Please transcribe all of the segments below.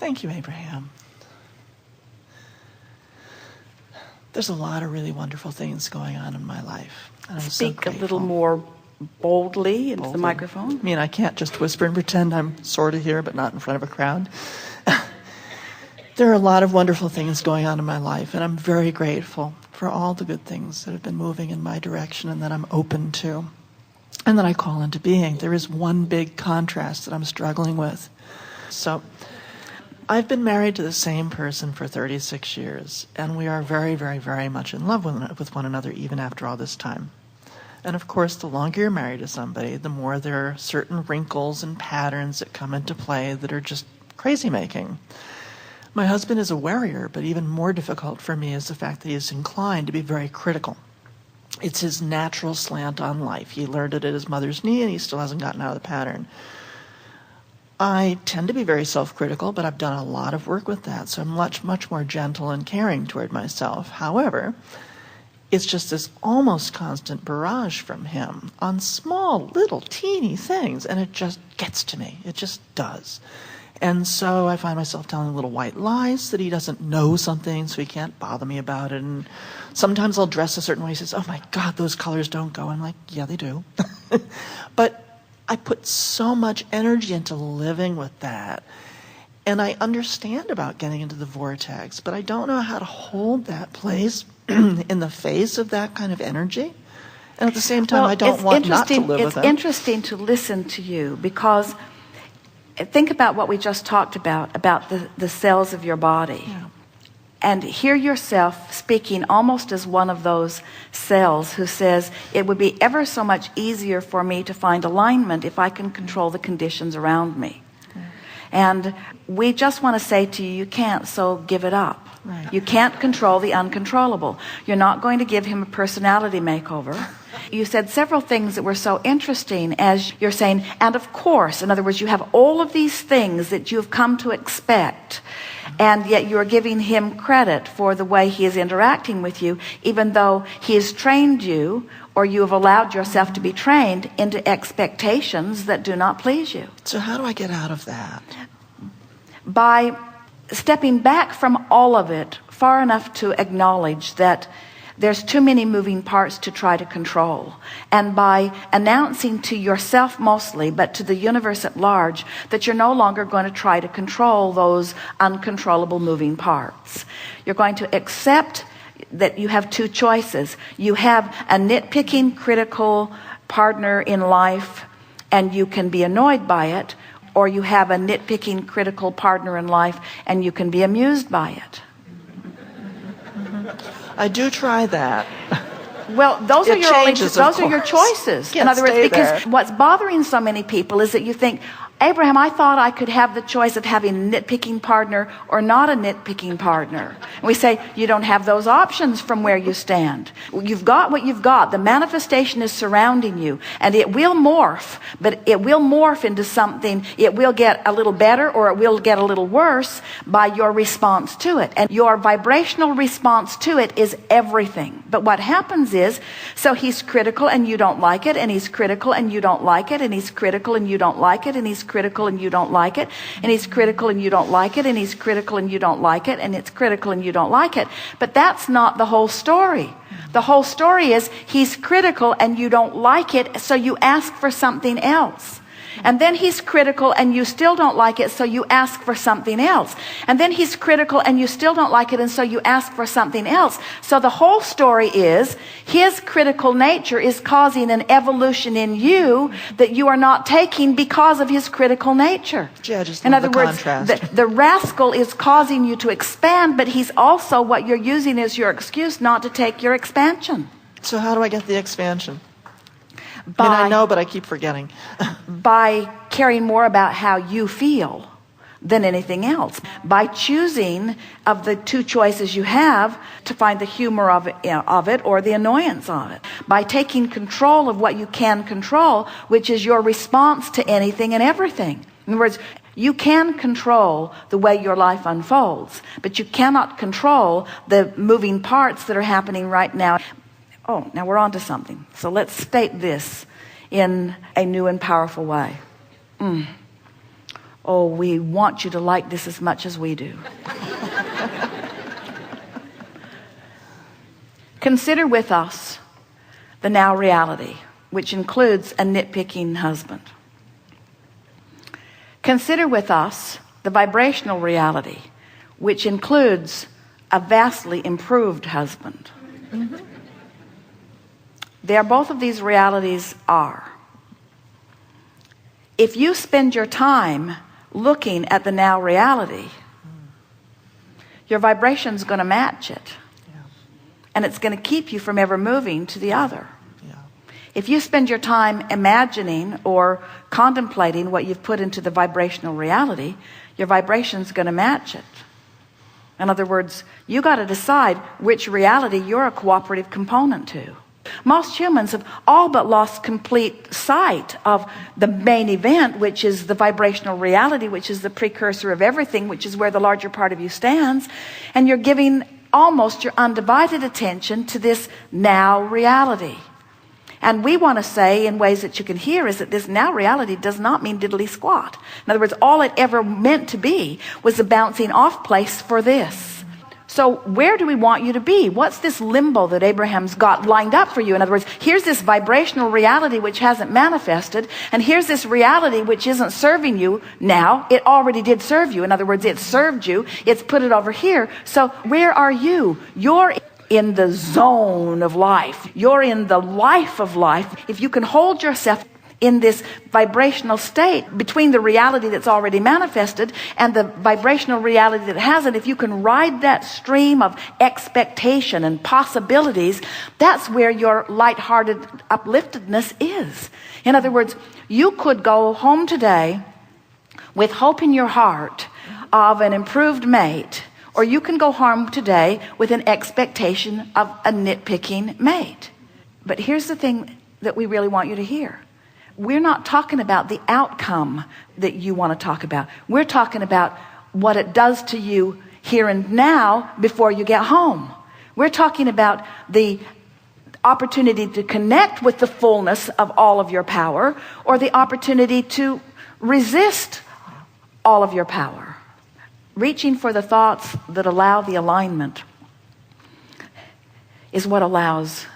Thank you, Abraham. There's a lot of really wonderful things going on in my life. And I'm Speak so a little more boldly into the microphone. I mean, I can't just whisper and pretend I'm sort of here, but not in front of a crowd. There are a lot of wonderful things going on in my life, and I'm very grateful for all the good things that have been moving in my direction and that I'm open to, and that I call into being. There is one big contrast that I'm struggling with. So, I've been married to the same person for 36 years, and we are very, very, very much in love with one another even after all this time. And of course, the longer you're married to somebody, the more there are certain wrinkles and patterns that come into play that are just crazy-making. My husband is a worrier, but even more difficult for me is the fact that he is inclined to be very critical. It's his natural slant on life. He learned it at his mother's knee, and he still hasn't gotten out of the pattern. I tend to be very self-critical, but I've done a lot of work with that, so I'm much, much more gentle and caring toward myself. However, it's just this almost constant barrage from him on small, little, teeny things, and it just gets to me. It just does. And so I find myself telling little white lies that he doesn't know something, so he can't bother me about it. And sometimes I'll dress a certain way. He says, "Oh my God, those colors don't go." I'm like, "Yeah, they do." But I put so much energy into living with that. And I understand about getting into the vortex, but I don't know how to hold that place in the face of that kind of energy. And at the same time, I don't want not to live with it. It's interesting to listen to you, because think about what we just talked about the cells of your body. Yeah. And hear yourself speaking almost as one of those cells who says, it would be ever so much easier for me to find alignment if I can control the conditions around me. Okay. And we just want to say to you, you can't, so give it up. Right. You can't control the uncontrollable. You're not going to give him a personality makeover. You said several things that were so interesting, as you're saying, and of course, in other words, you have all of these things that you've come to expect, and yet you're giving him credit for the way he is interacting with you, even though he has trained you, or you have allowed yourself to be trained into expectations that do not please you. So how do I get out of that? By stepping back from all of it far enough to acknowledge that there's too many moving parts to try to control, and by announcing to yourself mostly, but to the universe at large, that you're no longer going to try to control those uncontrollable moving parts. You're going to accept that you have two choices. You have a nitpicking, critical partner in life, and you can be annoyed by it, or you have a nitpicking, critical partner in life, and you can be amused by it. I do try that. Well, those are your choices. In other words, because what's bothering so many people is that you think, Abraham, I thought I could have the choice of having a nitpicking partner or not a nitpicking partner. And we say, you don't have those options from where you stand. You've got what you've got. The manifestation is surrounding you, and it will morph, but it will morph into something. It will get a little better, or it will get a little worse by your response to it. And your vibrational response to it is everything. But what happens is, so he's critical and you don't like it, and he's critical and you don't like it, and he's critical and you don't like it, and he's critical and you don't like it, and he's critical and you don't like it, and he's critical and you don't like it, and it's critical and you don't like it. But that's not the whole story. The whole story is he's critical and you don't like it, so you ask for something else. And then he's critical and you still don't like it, so you ask for something else. And then he's critical and you still don't like it, and so you ask for something else. So the whole story is his critical nature is causing an evolution in you that you are not taking because of his critical nature. In other words, the rascal is causing you to expand, but he's also what you're using as your excuse not to take your expansion. So how do I get the expansion? I know, but I keep forgetting. By caring more about how you feel than anything else. By choosing of the two choices you have to find the humor of it or the annoyance of it. By taking control of what you can control, which is your response to anything and everything. In other words, you can control the way your life unfolds, but you cannot control the moving parts that are happening right now. Oh, now we're on to something. So let's state this in a new and powerful way. Oh, we want you to like this as much as we do. Consider with us the now reality, which includes a nitpicking husband. Consider with us the vibrational reality, which includes a vastly improved husband. There, both of these realities are. If you spend your time looking at the now reality, your vibration's going to match it. And it's going to keep you from ever moving to the other. If you spend your time imagining or contemplating what you've put into the vibrational reality, your vibration's going to match it. In other words, you got to decide which reality you're a cooperative component to. Most humans have all but lost complete sight of the main event, which is the vibrational reality, which is the precursor of everything, which is where the larger part of you stands. And you're giving almost your undivided attention to this now reality. And we want to say in ways that you can hear is that this now reality does not mean diddly squat. In other words, all it ever meant to be was a bouncing off place for this. So where do we want you to be? What's this limbo that Abraham's got lined up for you? In other words, here's this vibrational reality which hasn't manifested, and here's this reality which isn't serving you now. It already did serve you. In other words, it served you. It's put it over here. So where are you? You're in the zone of life. You're in the life of life. If you can hold yourself in this vibrational state between the reality that's already manifested and the vibrational reality that hasn't, if you can ride that stream of expectation and possibilities, that's where your lighthearted upliftedness is. In other words, you could go home today with hope in your heart of an improved mate, or you can go home today with an expectation of a nitpicking mate. But here's the thing that we really want you to hear. We're not talking about the outcome that you want to talk about. We're talking about what it does to you here and now before you get home. We're talking about the opportunity to connect with the fullness of all of your power, or the opportunity to resist all of your power. Reaching for the thoughts that allow the alignment is what allows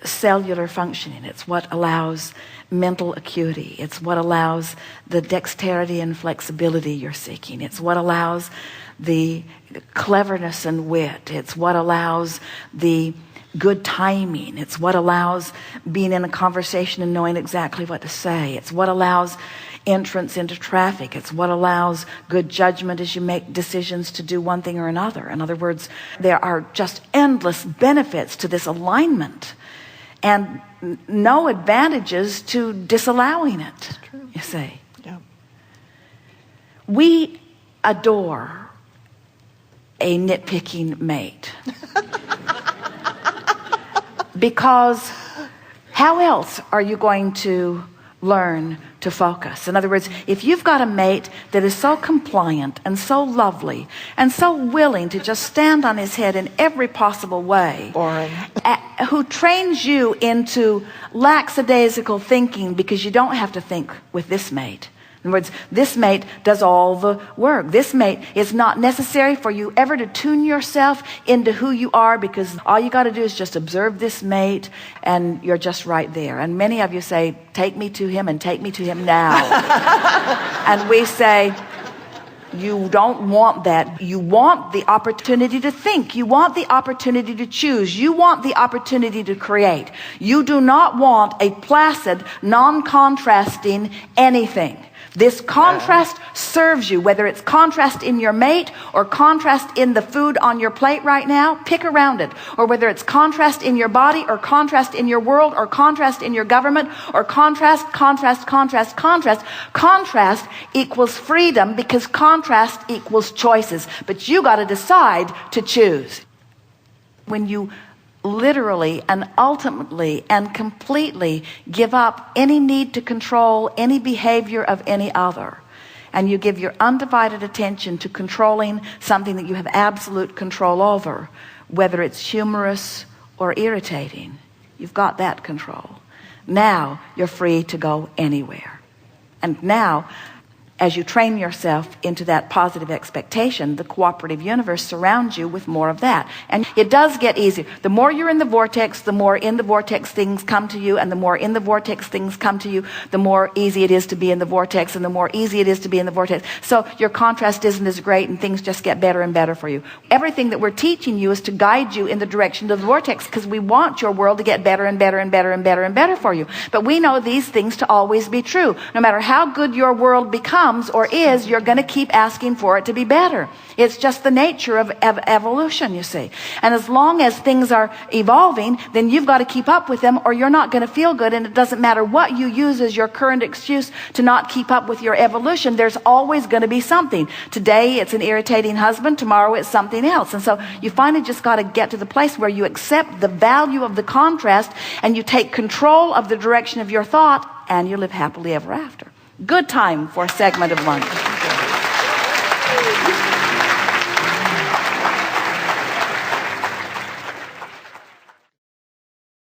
cellular functioning. It's what allows mental acuity. It's what allows the dexterity and flexibility you're seeking. It's what allows the cleverness and wit. It's what allows the good timing. It's what allows being in a conversation and knowing exactly what to say. It's what allows entrance into traffic. It's what allows good judgment as you make decisions to do one thing or another. In other words, there are just endless benefits to this alignment and no advantages to disallowing it. You see. Yeah. We adore a nitpicking mate. Because how else are you going to learn to focus? In other words, if you've got a mate that is so compliant and so lovely and so willing to just stand on his head in every possible way, who trains you into lackadaisical thinking because you don't have to think with this mate. In other words, this mate does all the work. This mate is not necessary for you ever to tune yourself into who you are, because all you got to do is just observe this mate and you're just right there. And many of you say, take me to him and take me to him now. And we say, you don't want that. You want the opportunity to think. You want the opportunity to choose. You want the opportunity to create. You do not want a placid, non-contrasting anything. This contrast serves you, whether it's contrast in your mate or contrast in the food on your plate right now, pick around it. Or whether it's contrast in your body or contrast in your world or contrast in your government or contrast. Contrast equals freedom, because contrast equals choices. But you got to decide to choose. When you literally and ultimately and completely give up any need to control any behavior of any other, and you give your undivided attention to controlling something that you have absolute control over, whether it's humorous or irritating, you've got that control. Now you're free to go anywhere. And now as you train yourself into that positive expectation, the cooperative universe surrounds you with more of that. And it does get easier. The more you're in the vortex, the more in the vortex things come to you, and the more in the vortex things come to you, the more easy it is to be in the vortex, and the more easy it is to be in the vortex. So your contrast isn't as great, and things just get better and better for you. Everything that we're teaching you is to guide you in the direction of the vortex, because we want your world to get better and better and better and better and better for you. But we know these things to always be true. No matter how good your world becomes or is, you're going to keep asking for it to be better. It's just the nature of evolution, you see. And as long as things are evolving, then you've got to keep up with them, or you're not going to feel good. And it doesn't matter what you use as your current excuse to not keep up with your evolution. There's always going to be something. Today it's an irritating husband. Tomorrow it's something else. And so you finally just got to get to the place where you accept the value of the contrast, and you take control of the direction of your thought, and you live happily ever after. Good time for a segment of lunch.